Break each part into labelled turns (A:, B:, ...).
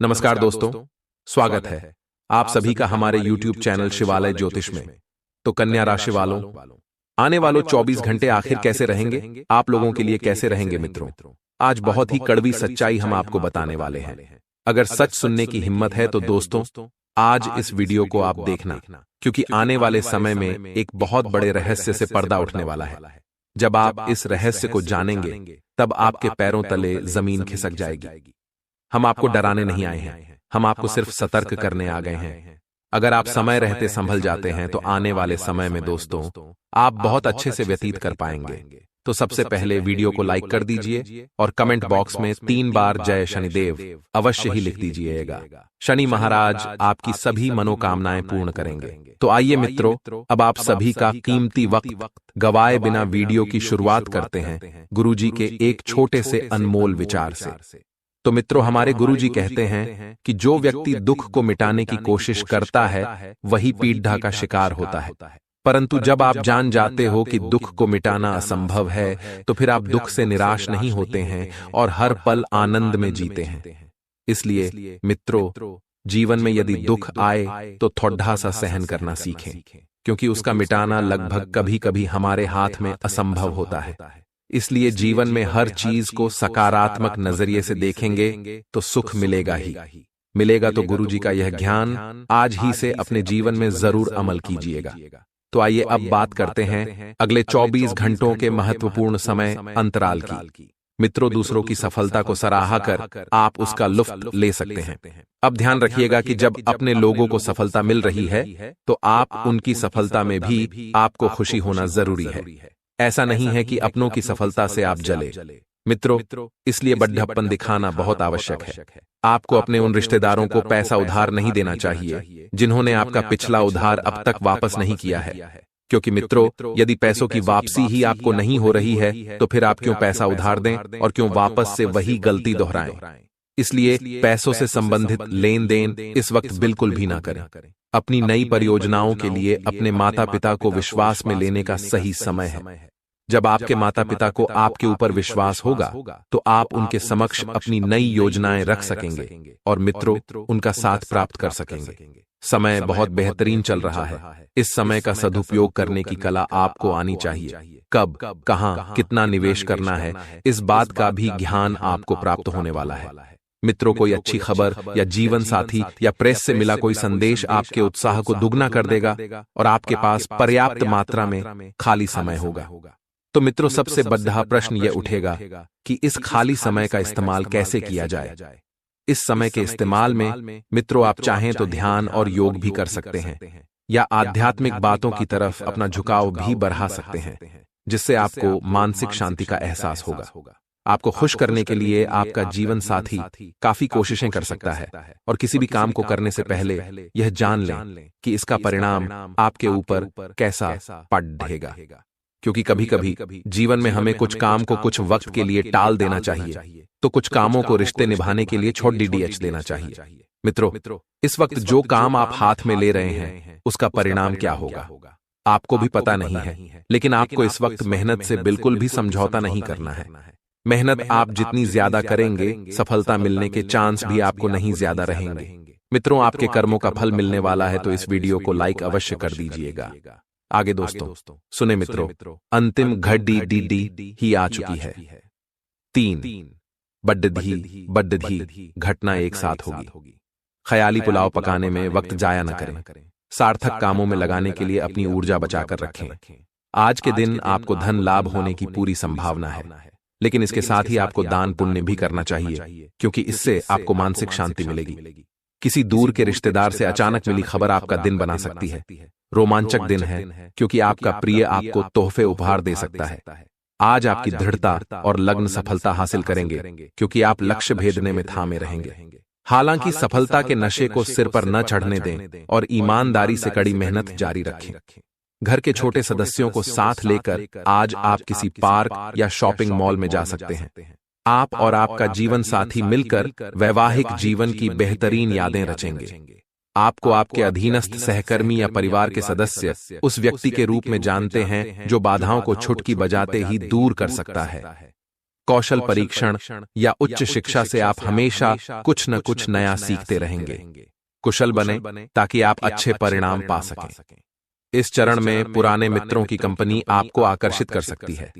A: नमस्कार दोस्तों, स्वागत है आप सभी का हमारे YouTube चैनल शिवालय ज्योतिष में। तो कन्या राशि वालों, आने वालों 24 घंटे आखिर कैसे रहेंगे, आप लोगों के लिए कैसे रहेंगे मित्रों? आज बहुत ही कड़वी सच्चाई हम आपको बताने वाले हैं। अगर सच सुनने की हिम्मत है तो दोस्तों, आज इस वीडियो को आप देखना, क्योंकि आने वाले समय में एक बहुत बड़े रहस्य से पर्दा उठने वाला है। जब आप इस रहस्य को जानेंगे, तब आपके पैरों तले जमीन खिसक जाएगी। हम आपको डराने नहीं आए हैं, हम आपको सिर्फ सतर्क करने आ गए हैं। अगर आप समय रहते संभल जाते हैं तो आने वाले समय में दोस्तों आप बहुत अच्छे से व्यतीत कर पाएंगे। तो सबसे पहले वीडियो को लाइक कर दीजिए और कमेंट बॉक्स में 3 बार जय शनिदेव अवश्य ही लिख दीजिएगा। शनि महाराज आपकी सभी मनोकामनाएं पूर्ण करेंगे। तो आइए मित्रों, अब आप सभी का कीमती वक्त गवाए बिना वीडियो की शुरुआत करते हैं गुरुजी के एक छोटे से अनमोल विचार से। तो मित्रों, हमारे गुरुजी कहते हैं कि जो व्यक्ति दुख को मिटाने की कोशिश करता है वही पीड़ा का शिकार होता है। परंतु जब आप जान जाते हो कि दुख को मिटाना असंभव है, तो फिर आप दुख से निराश नहीं होते हैं और हर पल आनंद में जीते हैं। इसलिए मित्रों, जीवन में यदि दुख आए तो थोड़ा सा सहन करना सीखें, क्योंकि उसका मिटाना लगभग कभी कभी हमारे हाथ में असंभव होता है। इसलिए जीवन में हर चीज को सकारात्मक नजरिए से देखेंगे तो सुख मिलेगा ही मिलेगा। तो गुरुजी का यह ज्ञान आज ही से अपने जीवन में जरूर अमल कीजिएगा। तो आइए अब बात करते हैं अगले 24 घंटों के महत्वपूर्ण समय अंतराल की। मित्रों, दूसरों की सफलता को सराहा कर आप उसका लुत्फ ले सकते हैं। अब ध्यान रखिएगा कि जब अपने लोगों को सफलता मिल रही है तो आप उनकी सफलता में भी आपको खुशी होना जरूरी है। ऐसा नहीं है कि अपनों की सफलता से आप जले। मित्रों, इसलिए बड्ढप्पन दिखाना बहुत आवश्यक है। आपको अपने उन रिश्तेदारों को पैसा उधार नहीं देना चाहिए जिन्होंने आपका पिछला उधार अब तक वापस नहीं किया है, क्योंकि मित्रों, यदि पैसों की वापसी ही आपको नहीं हो रही है तो फिर आप क्यों पैसा उधार दें और क्यों वापस से वही गलती दोहराएं। इसलिए पैसों से संबंधित लेन देन इस वक्त बिल्कुल भी ना करें। अपनी नई परियोजनाओं के लिए अपने माता पिता को विश्वास में लेने का सही समय है। जब आपके माता पिता को आपके ऊपर विश्वास होगा तो आप उनके समक्ष अपनी नई योजनाएं रख सकेंगे और मित्रों, उनका साथ प्राप्त कर सकेंगे। समय बहुत बेहतरीन चल रहा है। इस समय का सदुपयोग करने की कला आपको आनी चाहिए। कब, कहां, कितना निवेश करना है, इस बात का भी ज्ञान आपको प्राप्त होने वाला है। मित्रों, कोई अच्छी खबर या जीवन साथी या प्रेस से मिला कोई संदेश आपके उत्साह को दुगना कर देगा और आपके पास पर्याप्त मात्रा में खाली समय होगा। तो मित्रों, सबसे बड़ा प्रश्न यह उठेगा कि इस खाली समय का इस्तेमाल कैसे किया जाए। इस समय के इस्तेमाल में मित्रों, आप चाहें तो ध्यान और योग भी कर सकते हैं या आध्यात्मिक बातों की तरफ अपना झुकाव भी बढ़ा सकते हैं, जिससे आपको मानसिक शांति का एहसास होगा। आपको खुश करने के लिए आपका जीवन साथी काफी कोशिशें कर सकता है और किसी भी काम को करने से पहले यह जान लें कि इसका परिणाम आपके ऊपर कैसा पड़ेगा। क्योंकि कभी कभी जीवन में हमें कुछ काम को कुछ वक्त के लिए टाल देना चाहिए, तो कुछ कामों को रिश्ते निभाने के लिए छोड़ DDH देना चाहिए। मित्रों, इस वक्त जो काम आप हाथ में ले रहे हैं उसका परिणाम क्या होगा आपको भी पता नहीं है, लेकिन आपको इस वक्त मेहनत से बिल्कुल भी समझौता नहीं करना है। मेहनत आप जितनी ज्यादा करेंगे, सफलता मिलने के चांस भी आपको नहीं ज्यादा रहेंगे। मित्रों, आपके कर्मों का फल मिलने वाला है, तो इस वीडियो को लाइक अवश्य कर दीजिएगा। आगे दोस्तों सुने मित्रों, अंतिम घड़ी ही आ चुकी है। 3 बड्ढी घटना एक साथ होगी। ख्याली पुलाव पकाने में वक्त जाया न करें। सार्थक कामों में लगाने के लिए अपनी ऊर्जा बचाकर रखें। आज के दिन आपको धन लाभ होने की पूरी संभावना है, लेकिन इसके साथ ही आपको दान पुण्य भी करना चाहिए, क्योंकि इससे आपको मानसिक शांति मिलेगी। किसी दूर के रिश्तेदार से अचानक मिली खबर आपका दिन बना सकती है। रोमांचक दिन है, क्योंकि आपका प्रिय आपको तोहफे उपहार दे सकता है। आज आपकी दृढ़ता और लगन सफलता हासिल करेंगे, क्योंकि आप लक्ष्य भेदने में थामे रहेंगे। हालांकि सफलता के नशे को सिर पर न चढ़ने दें और ईमानदारी से कड़ी मेहनत जारी रखें। घर के छोटे सदस्यों को साथ लेकर आज आप किसी पार्क या शॉपिंग मॉल में जा सकते हैं। आप और आपका जीवन साथी मिलकर वैवाहिक जीवन की बेहतरीन यादें रचेंगे। आपको आपके अधीनस्थ सहकर्मी या परिवार के सदस्य उस व्यक्ति के रूप में जानते हैं जो बाधाओं को छुटकी बजाते ही दूर कर सकता है। कौशल परीक्षण या उच्च शिक्षा से आप हमेशा कुछ न कुछ नया सीखते रहेंगे। कुशल बने ताकि आप अच्छे परिणाम पा सकें। इस चरण में पुराने मित्रों की कंपनी आपको आकर्षित कर सकती है।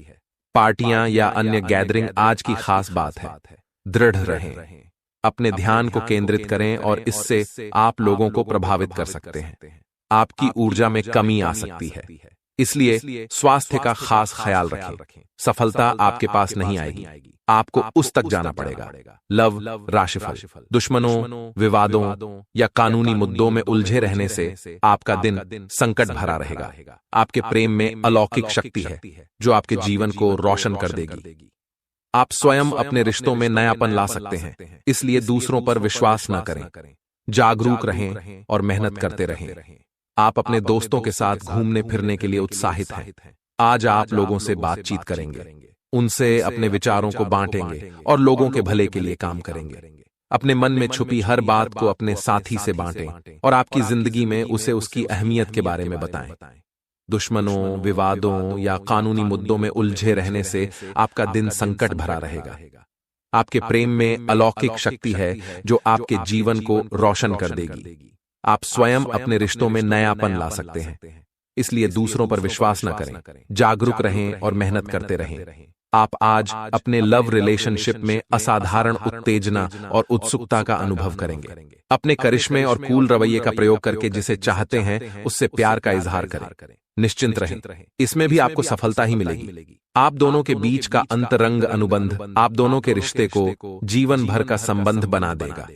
A: पार्टियां या अन्य गैदरिंग आज की खास बात है। दृढ़ रहें, अपने ध्यान को केंद्रित करें और इससे आप लोगों को प्रभावित कर सकते हैं। आपकी ऊर्जा में कमी आ सकती है, इसलिए स्वास्थ्य का खास ख्याल रखें। सफलता आपके पास नहीं आएगी, आपको उस तक जाना पड़ेगा। लव राशिफल, दुश्मनों, विवादों या कानूनी मुद्दों में उलझे रहने से आपका दिन संकट भरा रहेगा। आपके प्रेम में अलौकिक शक्ति है जो आपके जीवन को रोशन कर देगी। आप स्वयं अपने रिश्तों में नयापन ला सकते हैं, इसलिए दूसरों पर विश्वास न करें। जागरूक रहें और मेहनत करते रहें। आप अपने दोस्तों के साथ घूमने फिरने के लिए उत्साहित हैं। आज आप लोगों से बातचीत करेंगे, उनसे अपने विचारों को बांटेंगे और लोगों के भले के लिए काम करेंगे। अपने मन में छुपी हर बात को अपने साथी से बांटें और आपकी जिंदगी में उसे उसकी अहमियत के बारे में बताएं। दुश्मनों, विवादों या कानूनी मुद्दों में उलझे रहने से आपका दिन संकट भरा रहेगा। आपके प्रेम में अलौकिक शक्ति है जो आपके जीवन को रोशन कर देगी। आप स्वयं अपने रिश्तों में नयापन ला सकते हैं, इसलिए दूसरों पर विश्वास न करें। जागरूक रहें और मेहनत करते रहें। आप आज अपने लव रिलेशनशिप में असाधारण उत्तेजना और उत्सुकता का अनुभव करेंगे। अपने करिश्मे और कूल रवैये का प्रयोग करके जिसे चाहते हैं उससे प्यार का इजहार करें। निश्चिंत रहें, इसमें भी आपको सफलता ही मिलेगी। आप दोनों के बीच का अंतरंग अनुबंध आप दोनों के रिश्ते को जीवन भर का संबंध बना देगा।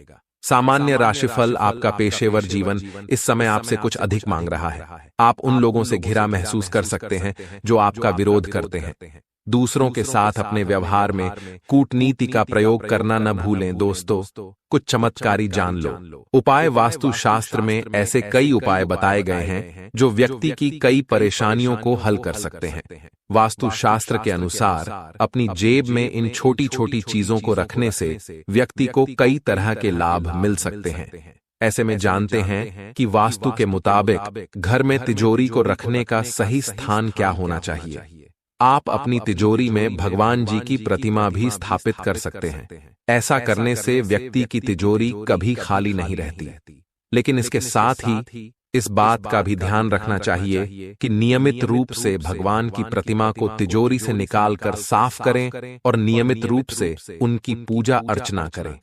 A: सामान्य राशिफल, आपका पेशेवर जीवन इस समय आपसे कुछ अधिक मांग रहा है। आप उन लोगों से घिरा महसूस कर सकते हैं जो आपका विरोध करते हैं। दूसरों के साथ अपने व्यवहार में कूटनीति का प्रयोग करना न भूलें। दोस्तों, कुछ चमत्कारी जान लो। उपाय वास्तु शास्त्र में ऐसे कई उपाय बताए गए हैं जो व्यक्ति की कई परेशानियों को हल कर सकते हैं। वास्तु शास्त्र के अनुसार अपनी जेब में इन छोटी छोटी चीजों को रखने से व्यक्ति को कई तरह के लाभ मिल सकते हैं। ऐसे में जानते हैं कि वास्तु के मुताबिक घर में तिजोरी को रखने का सही स्थान क्या होना चाहिए। आप अपनी तिजोरी में भगवान जी की प्रतिमा भी स्थापित कर सकते हैं। ऐसा करने से व्यक्ति की तिजोरी कभी खाली नहीं रहती। लेकिन इसके साथ ही इस बात का भी ध्यान रखना चाहिए कि नियमित रूप से भगवान की प्रतिमा को तिजोरी से निकालकर साफ करें और नियमित रूप से उनकी पूजा अर्चना करें,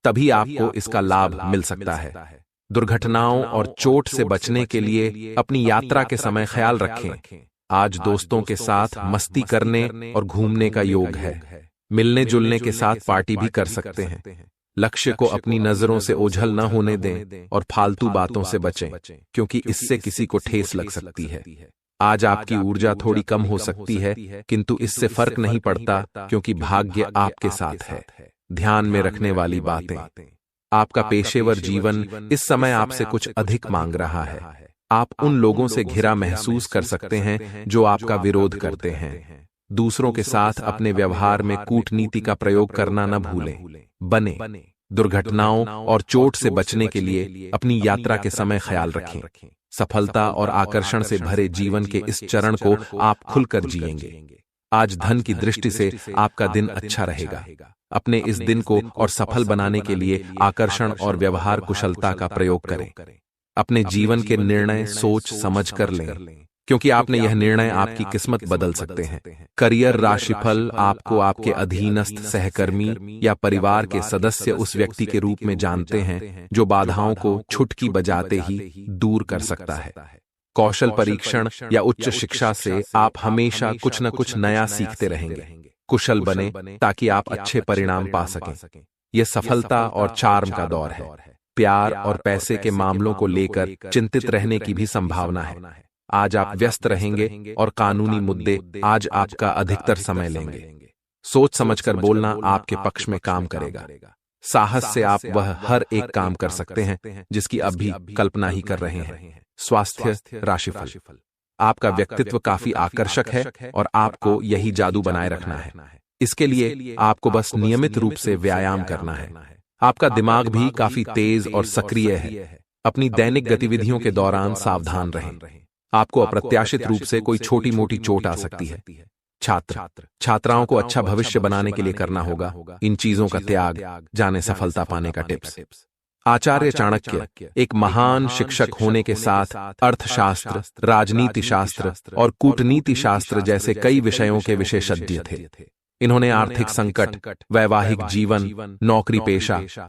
A: तभी आपको इसका लाभ मिल सकता है। दुर्घटनाओं और चोट से बचने के लिए अपनी यात्रा के समय ख्याल रखें। आज दोस्तों के साथ मस्ती करने और घूमने का योग है। मिलने जुलने के साथ पार्टी भी कर सकते हैं। लक्ष्य को अपनी नजरों से ओझल न होने दें और फालतू बातों से बचें, क्योंकि इससे किसी को ठेस लग सकती है। आज आपकी ऊर्जा थोड़ी कम हो सकती है, किंतु इससे फर्क नहीं पड़ता क्योंकि भाग्य आपके साथ है। ध्यान में रखने वाली बातें, आपका पेशेवर जीवन इस समय आपसे कुछ अधिक मांग रहा है। आप उन लोगों से घिरा महसूस कर सकते हैं जो आपका विरोध करते हैं। दूसरों के साथ अपने व्यवहार में कूटनीति का प्रयोग करना न भूलें। दुर्घटनाओं और चोट से बचने के लिए अपनी यात्रा के समय ख्याल रखें। सफलता और आकर्षण से भरे जीवन के इस चरण को आप खुलकर जिएंगे। आज धन की दृष्टि से आपका दिन अच्छा रहेगा। अपने इस दिन को और सफल बनाने के लिए आकर्षण और व्यवहार कुशलता का प्रयोग करें। अपने जीवन के निर्णय सोच समझ कर लें, क्योंकि आपने यह निर्णय आपकी किस्मत बदल सकते हैं। करियर राशिफल, आपको आपके अधीनस्थ सहकर्मी या परिवार के सदस्य उस व्यक्ति के रूप में जानते हैं जो बाधाओं को छुटकी बजाते ही दूर कर सकता है। कौशल परीक्षण या उच्च शिक्षा से आप हमेशा कुछ न कुछ नया सीखते रहेंगे। कुशल बने ताकि आप अच्छे परिणाम पा सकें। यह सफलता और चार्म का दौर है। प्यार और पैसे के मामलों को लेकर चिंतित रहने की भी संभावना है। आज आप व्यस्त रहेंगे और कानूनी मुद्दे आज आपका अधिकतर समय लेंगे। सोच समझकर बोलना आपके पक्ष में काम करेगा। साहस से आप वह हर एक काम कर सकते हैं जिसकी अभी कल्पना ही कर रहे हैं। स्वास्थ्य राशिफल, आपका व्यक्तित्व काफी आकर्षक है और आपको यही जादू बनाए रखना है। इसके लिए आपको बस नियमित रूप से व्यायाम करना है। आपका दिमाग भी काफी तेज और सक्रिय है। अपनी दैनिक गतिविधियों के दौरान सावधान रहें। आपको अप्रत्याशित रूप से कोई छोटी मोटी चोट आ सकती है। छात्र छात्राओं को अच्छा भविष्य बनाने के लिए करना होगा इन चीजों का त्याग, जाने सफलता पाने का टिप्स। आचार्य चाणक्य एक महान शिक्षक होने के साथ अर्थशास्त्र, राजनीति शास्त्र और कूटनीति शास्त्र जैसे कई विषयों के विशेषज्ञ थे। इन्होंने आर्थिक संकट, वैवाहिक जीवन, नौकरी पेशा